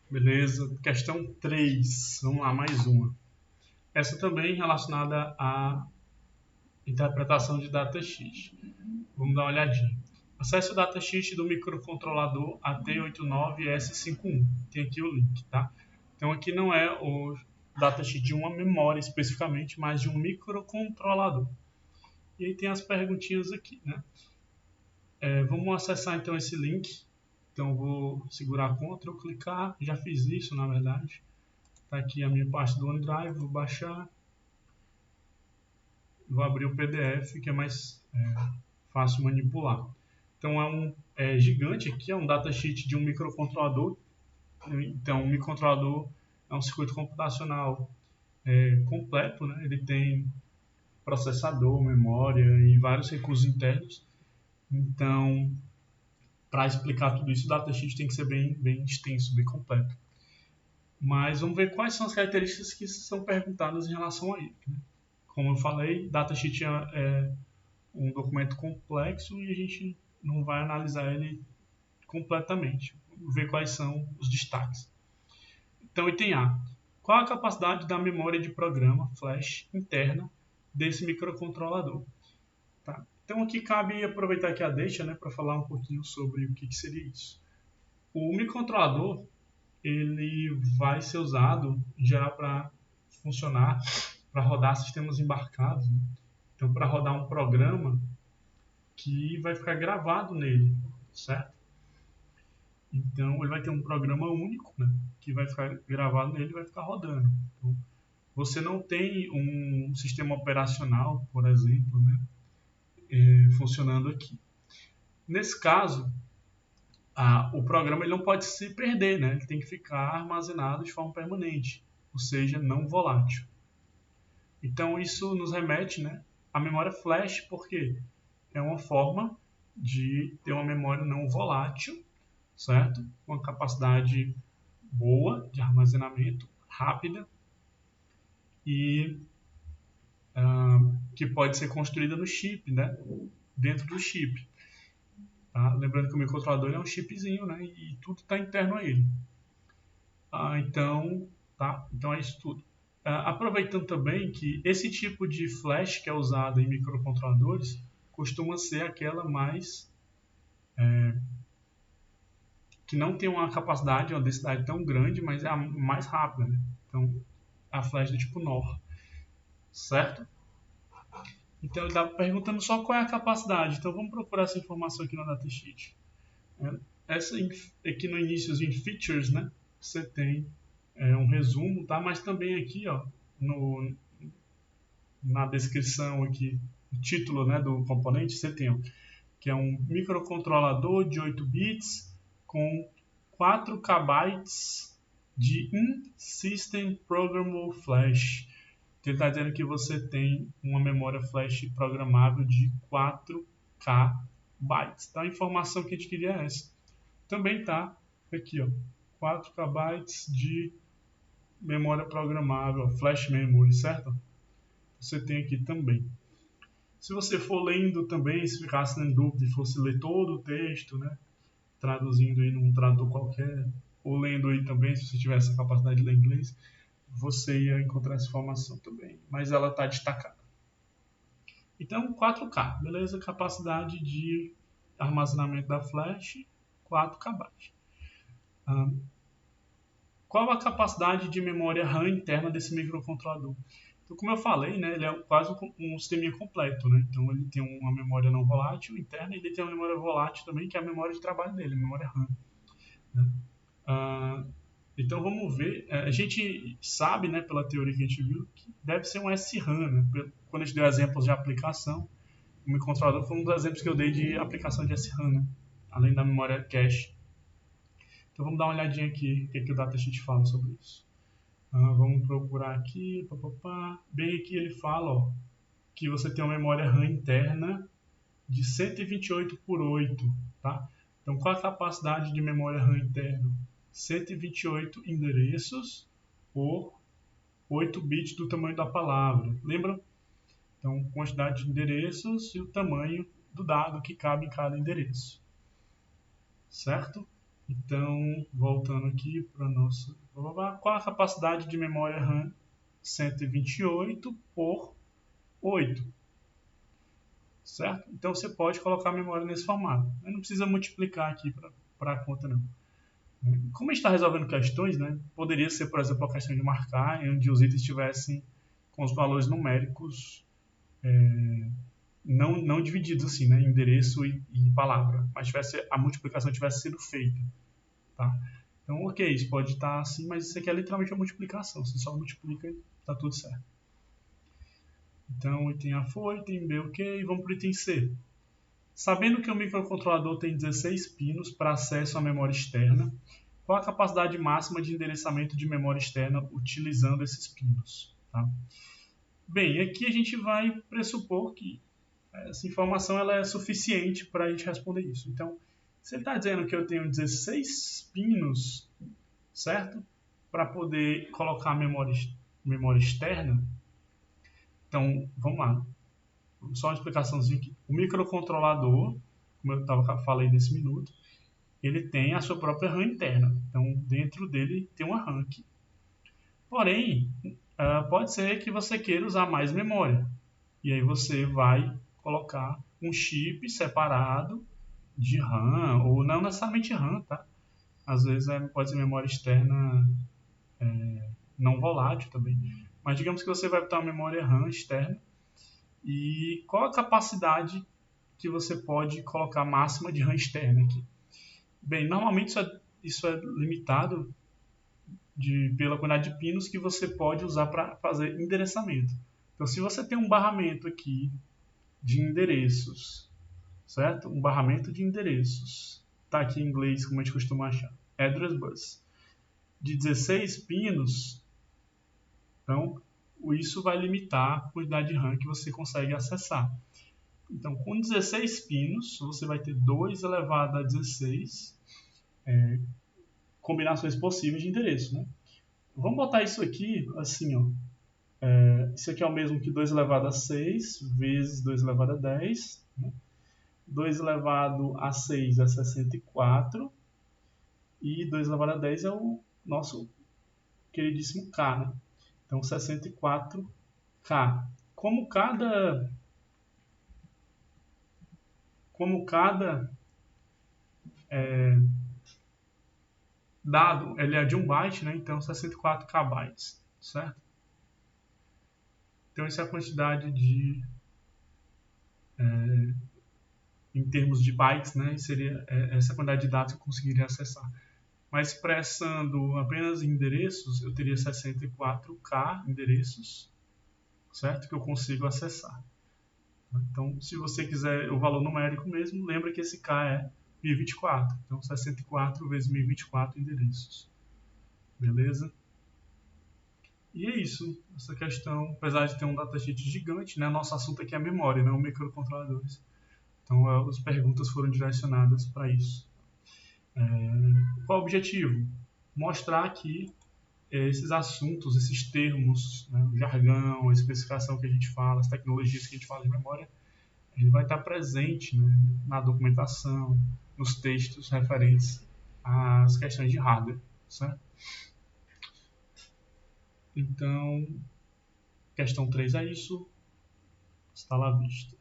Beleza? Questão 3. Vamos lá, mais uma. Essa também relacionada à interpretação de datasheet. Vamos dar uma olhadinha. Acesse o datasheet do microcontrolador AT89S51. Tem aqui o link, tá? Então aqui não é o datasheet de uma memória especificamente, mas de um microcontrolador. E aí tem as perguntinhas aqui, né? Vamos acessar então esse link. Então vou segurar Ctrl, clicar. Já fiz isso, na verdade. Está aqui a minha parte do OneDrive. Vou baixar. Vou abrir o PDF, que é mais fácil manipular. Então é gigante aqui, é um datasheet de um microcontrolador. Então um microcontrolador é um circuito computacional completo, né? Ele tem processador, memória e vários recursos internos. Então, para explicar tudo isso, o datasheet tem que ser bem extenso, bem completo. Mas vamos ver quais são as características que são perguntadas em relação a ele, né? Como eu falei, datasheet é um documento complexo e a gente não vai analisar ele completamente. Vamos ver quais são os destaques. Então, item A. Qual a capacidade da memória de programa flash interna desse microcontrolador? Tá? Então, aqui cabe aproveitar aqui a deixa, né, para falar um pouquinho sobre o que seria isso. O microcontrolador ele vai ser usado em geral para funcionar, para rodar sistemas embarcados, né? Então, para rodar um programa que vai ficar gravado nele, certo? Então, ele vai ter um programa único, né, que vai ficar gravado nele e vai ficar rodando. Então, você não tem um sistema operacional, por exemplo, né, funcionando aqui. Nesse caso, o programa ele não pode se perder, né? Ele tem que ficar armazenado de forma permanente, ou seja, não volátil. Então isso nos remete, né, à memória flash, porque é uma forma de ter uma memória não volátil, certo? Uma capacidade boa de armazenamento, rápida e que pode ser construída no chip, né? Dentro do chip. Tá? Lembrando que o microcontrolador é um chipzinho, né? E tudo está interno a ele. Então é isso tudo. Aproveitando também que esse tipo de flash que é usado em microcontroladores costuma ser aquela mais que não tem uma capacidade, uma densidade tão grande, mas é a mais rápida, né? Então a flash do tipo NOR, certo? Então ele está perguntando só qual é a capacidade. Então vamos procurar essa informação aqui no datasheet. Essa aqui no início em features, né? Você tem um resumo, tá? Mas também aqui, ó, na descrição aqui, o título, né, do componente, você tem, ó, que é um microcontrolador de 8 bits com 4 KB de In-System Programmable Flash. Então, ele está dizendo que você tem uma memória flash programável de 4K bytes. Então, a informação que a gente queria é essa. Também está aqui, ó, 4 KB de memória programável, flash memory, certo? Você tem aqui também. Se você for lendo também, se ficasse em dúvida e fosse ler todo o texto, né, traduzindo aí num tradutor qualquer, ou lendo aí também, se você tivesse a capacidade de ler inglês, você ia encontrar essa informação também, mas ela está destacada. Então, 4K, beleza? Capacidade de armazenamento da flash, 4 KB. Qual a capacidade de memória RAM interna desse microcontrolador? Então, como eu falei, né, ele é quase um sistema completo, né? Então, ele tem uma memória não volátil interna e ele tem uma memória volátil também, que é a memória de trabalho dele, a memória RAM, né? Então, vamos ver. A gente sabe, né, pela teoria que a gente viu, que deve ser um SRAM, né? Quando a gente deu exemplos de aplicação, o microcontrolador foi um dos exemplos que eu dei de aplicação de SRAM, né? Além da memória cache. Então, vamos dar uma olhadinha aqui, o que o datasheet fala sobre isso. Vamos procurar aqui, bem aqui ele fala, ó, que você tem uma memória RAM interna de 128 por 8, tá? Então, qual a capacidade de memória RAM interna? 128 endereços por 8 bits do tamanho da palavra. Lembra? Então, quantidade de endereços e o tamanho do dado que cabe em cada endereço. Certo? Então, voltando aqui para nosso... Qual a capacidade de memória RAM? 128 por 8, certo? Então, você pode colocar a memória nesse formato. Não precisa multiplicar aqui para a conta, não. Como a gente está resolvendo questões, né, poderia ser, por exemplo, a questão de marcar, onde os itens estivessem com os valores numéricos não divididos assim, né, endereço e palavra, mas a multiplicação tivesse sido feita. Tá? Então, ok, isso pode estar assim, mas isso aqui é literalmente a multiplicação. Você só multiplica e está tudo certo. Então, o item A foi, item B ok, vamos para o item C. Sabendo que o microcontrolador tem 16 pinos para acesso à memória externa, qual a capacidade máxima de endereçamento de memória externa utilizando esses pinos? Tá? Bem, aqui a gente vai pressupor que essa informação ela é suficiente para a gente responder isso. Então, se ele está dizendo que eu tenho 16 pinos, certo? Para poder colocar a memória externa, então, vamos lá. Só uma explicaçãozinha aqui. O microcontrolador, como eu falei nesse minuto, ele tem a sua própria RAM interna. Então, dentro dele tem uma RAM aqui. Porém, pode ser que você queira usar mais memória. E aí você vai colocar um chip separado de RAM, ou não necessariamente RAM, tá? Às vezes pode ser memória externa não volátil também. Mas digamos que você vai botar uma memória RAM externa. E qual a capacidade que você pode colocar máxima de RAM externa aqui? Bem, normalmente isso é limitado pela quantidade de pinos que você pode usar para fazer endereçamento. Então, se você tem um barramento aqui de endereços, certo? Um barramento de endereços. Está aqui em inglês, como a gente costuma achar. Address bus. De 16 pinos, então isso vai limitar a quantidade de RAM que você consegue acessar. Então, com 16 pinos, você vai ter 2 elevado a 16 combinações possíveis de endereço, né? Vamos botar isso aqui assim, ó. Isso aqui é o mesmo que 2 elevado a 6 vezes 2 elevado a 10. Né? 2 elevado a 6 é 64. E 2 elevado a 10 é o nosso queridíssimo K. Né? Então, 64K. Como cada dado ele é de 1 byte, né? Então 64K bytes, certo? Então essa é a quantidade em termos de bytes, né? Seria essa quantidade de dados que eu conseguiria acessar. Mas expressando apenas endereços, eu teria 64K endereços, certo? Que eu consigo acessar. Então, se você quiser o valor numérico mesmo, lembra que esse K é 1024. Então, 64 vezes 1024 endereços. Beleza? E é isso. Essa questão, apesar de ter um datasheet gigante, né, nosso assunto aqui é a memória, não microcontroladores. Então, as perguntas foram direcionadas para isso. Qual o objetivo? Mostrar que esses assuntos, esses termos, né, o jargão, a especificação que a gente fala, as tecnologias que a gente fala de memória, ele vai estar presente, né, na documentação, nos textos referentes às questões de hardware, certo? Então, questão 3 é isso. Está lá vista.